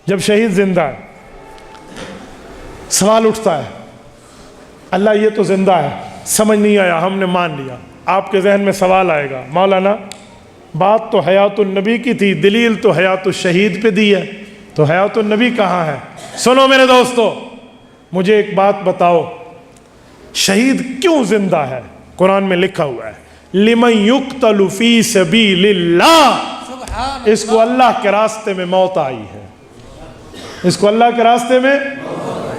جب شہید زندہ ہے سوال اٹھتا ہے اللہ یہ تو زندہ ہے، سمجھ نہیں آیا، ہم نے مان لیا، آپ کے ذہن میں سوال آئے گا مولانا بات تو حیات النبی کی تھی، دلیل تو حیات الشہید پہ دی ہے، تو حیات النبی کہاں ہے؟ سنو میرے دوستو، مجھے ایک بات بتاؤ، شہید کیوں زندہ ہے؟ قرآن میں لکھا ہوا ہے لمن یقتل فی سبیل اللہ، اس کو اللہ کے راستے میں موت آئی ہے، اس کو اللہ کے راستے میں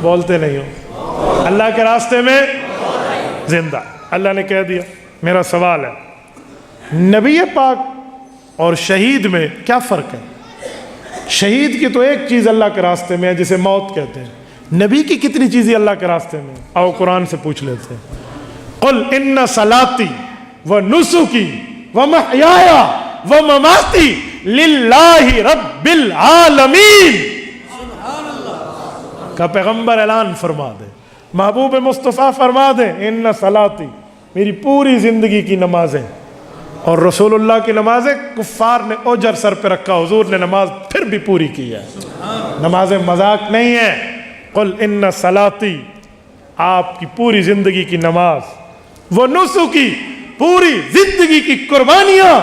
بولتے نہیں ہو، اللہ کے راستے میں زندہ۔ اللہ نے کہہ دیا۔ میرا سوال ہے نبی پاک اور شہید میں کیا فرق ہے؟ شہید کی تو ایک چیز اللہ کے راستے میں ہے جسے موت کہتے ہیں، نبی کی کتنی چیزیں اللہ کے راستے میں؟ آؤ قرآن سے پوچھ لیتے ہیں۔ قل ان صلاتی و نسکی و محیای و مماتی للہ رب العالمین کا پیغمبر اعلان فرما دے، محبوب مصطفیٰ فرما دے ان صلاتی، میری پوری زندگی کی نمازیں، اور رسول اللہ کی نمازیں کفار نے اوجر سر پہ رکھا، حضور نے نماز پھر بھی پوری کی ہے، نمازیں مذاق نہیں ہے۔ قل ان صلاتی، آپ کی پوری زندگی کی نماز، وہ نسکی، پوری زندگی کی قربانیاں،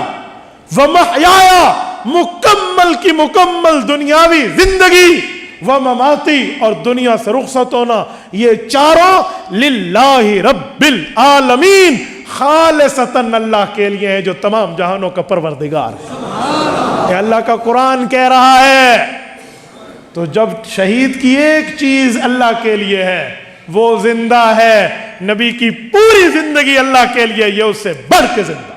وہ محیایا، مکمل کی مکمل دنیاوی زندگی، وہ مماتی، اور دنیا سے رخصت ہونا، یہ چاروں للہ رب العالمین، خالصتاً اللہ کے لیے ہے جو تمام جہانوں کا پروردگار ہے۔ یہ اللہ کا قرآن کہہ رہا ہے۔ تو جب شہید کی ایک چیز اللہ کے لیے ہے وہ زندہ ہے، نبی کی پوری زندگی اللہ کے لیے، یہ اس سے بڑھ کے زندہ۔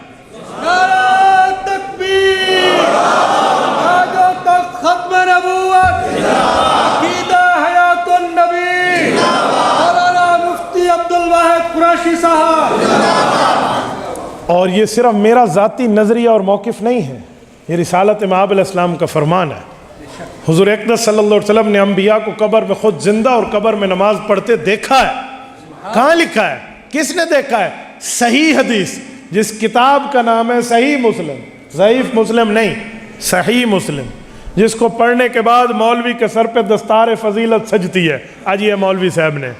نعرہ تکبیر، آجو تک ختم نبوت، عقیدہ حیات النبی، مولانا مفتی عبدالواحد قریشی صاحب۔ اور یہ صرف میرا ذاتی نظریہ اور موقف نہیں ہے، یہ رسالت مآب علیہ السلام کا فرمان ہے۔ حضور اقدس صلی اللہ علیہ وسلم نے انبیاء کو قبر میں خود زندہ اور قبر میں نماز پڑھتے دیکھا ہے۔ کہاں لکھا ہے؟ کس نے دیکھا ہے؟ صحیح حدیث، جس کتاب کا نام ہے صحیح مسلم، ضعیف مسلم نہیں، صحیح مسلم، جس کو پڑھنے کے بعد مولوی کے سر پہ دستار فضیلت سجتی ہے۔ آج یہ مولوی صاحب نے،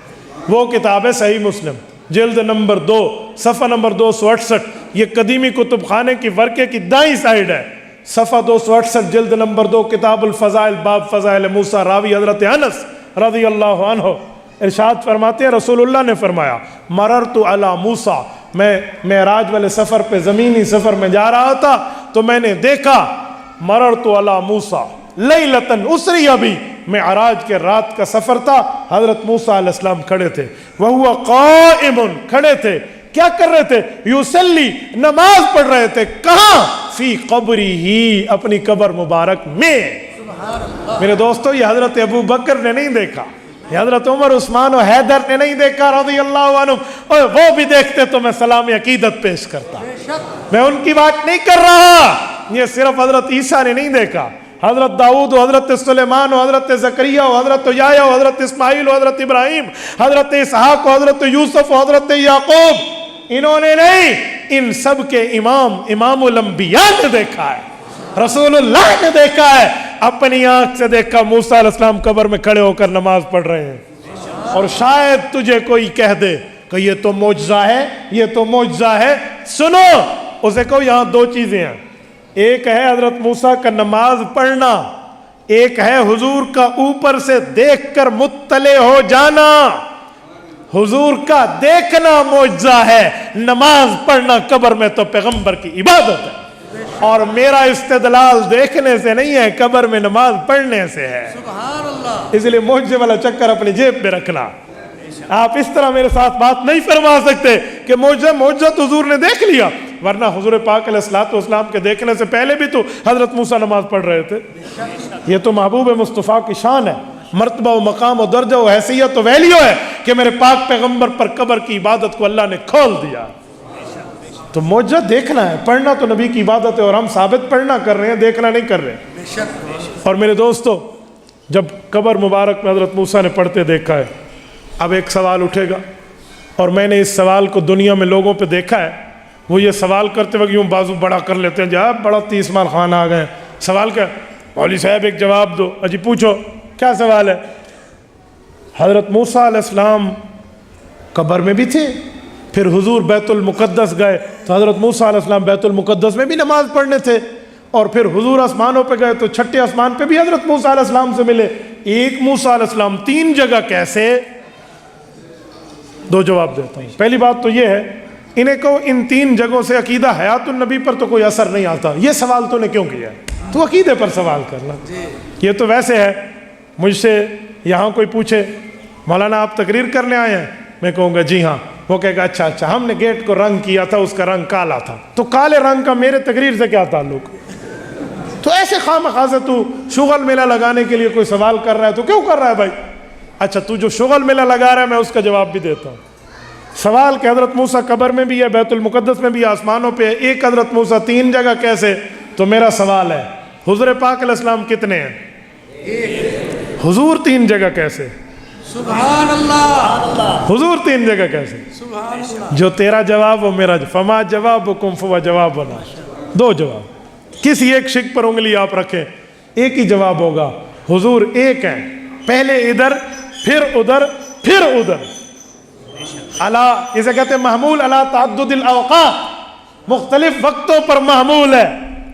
وہ کتاب ہے صحیح مسلم، جلد نمبر 2 صفحہ نمبر 268، یہ قدیمی کتب خانے کی ورقے کی دائیں سائیڈ ہے، صفحہ 268، جلد نمبر 2، کتاب الفضائل، باب فضائل موسیٰ، راوی حضرت انس رضی اللہ عنہ۔ ارشاد فرماتے ہیں رسول اللہ نے فرمایا مررت علی موسیٰ، میں معراج والے سفر پہ، زمینی سفر میں جا رہا تھا تو میں نے دیکھا، مررت علی موسیٰ لیلتن اسری ابھی، معراج کے رات کا سفر تھا، حضرت موسیٰ علیہ السلام کھڑے تھے، وہو قائم، کھڑے تھے، کیا کر رہے تھے؟ یصلی، نماز پڑھ رہے تھے، کہاں؟ فی قبری ہی، اپنی قبر مبارک میں۔ میرے دوستو یہ حضرت ابو بکر نے نہیں دیکھا، یہ حضرت عمر، عثمان و حیدر نے نہیں دیکھا رضی اللہ عنہ، اور وہ بھی دیکھتے تو میں سلام عقیدت پیش کرتا، میں ان کی بات نہیں کر رہا۔ یہ صرف حضرت عیسیٰ نے نہیں دیکھا، حضرت داؤد و حضرت سلیمان و حضرت زکریا و حضرت یحییٰ و حضرت اسماعیل و حضرت ابراہیم، حضرت اسحاق و حضرت یوسف و حضرت یعقوب، انہوں نے نہیں، ان سب کے امام الانبیاء نے دیکھا ہے، رسول اللہ نے دیکھا ہے، اپنی آنکھ سے دیکھا، موسیٰ علیہ السلام قبر میں کھڑے ہو کر نماز پڑھ رہے ہیں۔ اور شاید تجھے کوئی کہہ دے کہ یہ تو معجزہ ہے، یہ تو معجزہ ہے، سنو، اسے کہو یہاں دو چیزیں ہیں، ایک ہے حضرت موسیٰ کا نماز پڑھنا، ایک ہے حضور کا اوپر سے دیکھ کر مطلع ہو جانا۔ حضور کا دیکھنا معجزہ ہے، نماز پڑھنا قبر میں تو پیغمبر کی عبادت ہے، اور میرا استدلال دیکھنے سے نہیں ہے، قبر میں نماز پڑھنے سے ہے۔ سبحان اللہ۔ اس لیے معجزے والا چکر اپنی جیب میں رکھنا۔ آپ اس طرح میرے ساتھ بات نہیں فرما سکتے کہ معجزہ تو حضور نے دیکھ لیا، ورنہ حضور پاک علیہ الصلوۃ والسلام کے دیکھنے سے پہلے بھی تو حضرت موسیٰ نماز پڑھ رہے تھے۔ یہ تو محبوب مصطفیٰ کی شان ہے، مرتبہ و مقام و درجہ و حیثیت و ویلیو ہے کہ میرے پاک پیغمبر پر قبر کی عبادت کو اللہ نے کھول دیا۔ تو معجزہ دیکھنا ہے، پڑھنا تو نبی کی عبادت ہے، اور ہم ثابت پڑھنا کر رہے ہیں، دیکھنا نہیں کر رہے۔ اور میرے دوستو، جب قبر مبارک میں حضرت موسیٰ نے پڑھتے دیکھا ہے، اب ایک سوال اٹھے گا، اور میں نے اس سوال کو دنیا میں لوگوں پہ دیکھا ہے، وہ یہ سوال کرتے وقت یوں بازو بڑا کر لیتے ہیں، جہاں بڑا 30 مال خان آ گئے، سوال کیا؟ مولوی صاحب ایک جواب دو۔ اجی پوچھو۔ کیا سوال ہے؟ حضرت موسیٰ علیہ السلام قبر میں بھی تھے، پھر حضور بیت المقدس گئے تو حضرت موسیٰ علیہ السلام بیت المقدس میں بھی نماز پڑھنے تھے، اور پھر حضور آسمانوں پہ گئے تو چھٹے آسمان پہ بھی حضرت موسیٰ علیہ السلام سے ملے۔ ایک موسیٰ علیہ السلام 3 جگہ کیسے؟ 2 جواب دیتا ہوں۔ پہلی بات تو یہ ہے، انہیں کہو ان 3 جگہوں سے عقیدہ حیات النبی پر تو کوئی اثر نہیں آتا، یہ سوال تو نے کیوں کیا ہے؟ تو عقیدے پر سوال کرنا۔ یہ تو ویسے ہے، مجھ سے یہاں کوئی پوچھے مولانا آپ تقریر کرنے آئے ہیں، میں کہوں گا جی ہاں، وہ کہے گا اچھا ہم نے گیٹ کو رنگ کیا تھا، اس کا رنگ کالا تھا، تو کالے رنگ کا میرے تقریر سے کیا تعلق؟ تو ایسے خواہ سے تو شغل میلہ لگانے کے لیے کوئی سوال کر رہا ہے تو کیوں کر رہا ہے بھائی؟ اچھا تو جو شغل میلہ لگا رہا ہے میں اس کا جواب بھی دیتا ہوں۔ سوال کہ حضرت موسیٰ قبر میں بھی ہے، بیت المقدس میں بھی، آسمانوں پہ ہے، ایک حضرت موسیٰ 3 جگہ کیسے؟ تو میرا سوال ہے حضور پاک علیہ السلام کتنے ہیں؟ حضور 3 جگہ کیسے؟ سبحان اللہ، حضور 3 جگہ کیسے؟ سبحان اللہ۔ جو تیرا جواب وہ میرا فما جوابکم فوا جوابنا، 2 جواب، کسی ایک شک پر انگلی آپ رکھیں ایک ہی جواب ہوگا، حضور ایک ہیں، پہلے ادھر پھر ادھر پھر ادھر، اسے کہتے ہیں محمول علی تعدد الاوقات، مختلف وقتوں پر محمول ہے،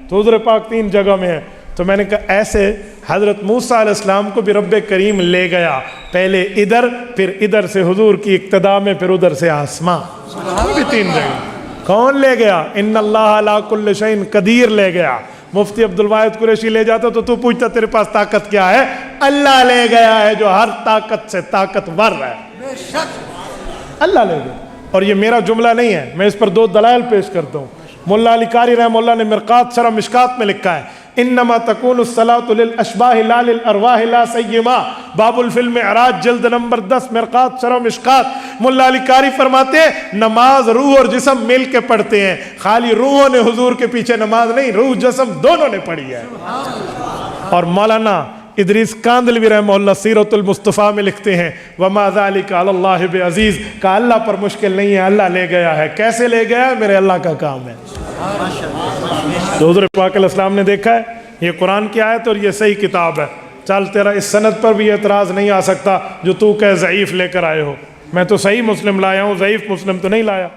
تو حضور پاک 3 جگہ میں ہے۔ تو میں نے کہا ایسے حضرت موسیٰ علیہ السلام کو بھی رب کریم لے گیا، پہلے ادھر پھر ادھر سے حضور کی اقتداء میں، پھر ادھر سے آسمان، وہ بھی 3 جگہ۔ کون لے گیا؟ ان اللہ علی کل شیء قدیر لے گیا۔ مفتی عبد الواحد قریشی لے جاتا تو پوچھتا تیرے پاس طاقت کیا ہے؟ اللہ لے گیا ہے جو ہر طاقت سے طاقتور ہے، بے شک اللہ لے گیا۔ اور یہ میرا جملہ نہیں ہے، میں اس پر 2 دلائل پیش کرتا ہوں۔ ملا علی قاری رحمہ اللہ نے مرقات شرح مشکات میں لکھا ہے انما تکون الصلاۃ للاشباح لا للارواح لا سیما، باب الفلم معراج جلد نمبر 10 مرقات شرح مشکات۔ ملا علی قاری فرماتے ہیں نماز روح اور جسم مل کے پڑھتے ہیں، خالی روحوں نے حضور کے پیچھے نماز نہیں، روح جسم دونوں نے پڑھی ہے۔ اور مولانا ادریس کاندلوی رحمہ اللہ سیرت المصطفیٰ میں لکھتے ہیں وما ذالک علی اللہ بعزیز، کہ اللہ پر مشکل نہیں ہے، اللہ لے گیا ہے۔ کیسے لے گیا ہے؟ میرے اللہ کا کام ہے۔ تو حضور پاک علیہ السلام نے دیکھا ہے یہ قرآن کی آیت اور یہ صحیح کتاب ہے، چل تیرا اس سند پر بھی اعتراض نہیں آ سکتا جو تو کہ ضعیف لے کر آئے ہو، میں تو صحیح مسلم لایا ہوں، ضعیف مسلم تو نہیں لایا۔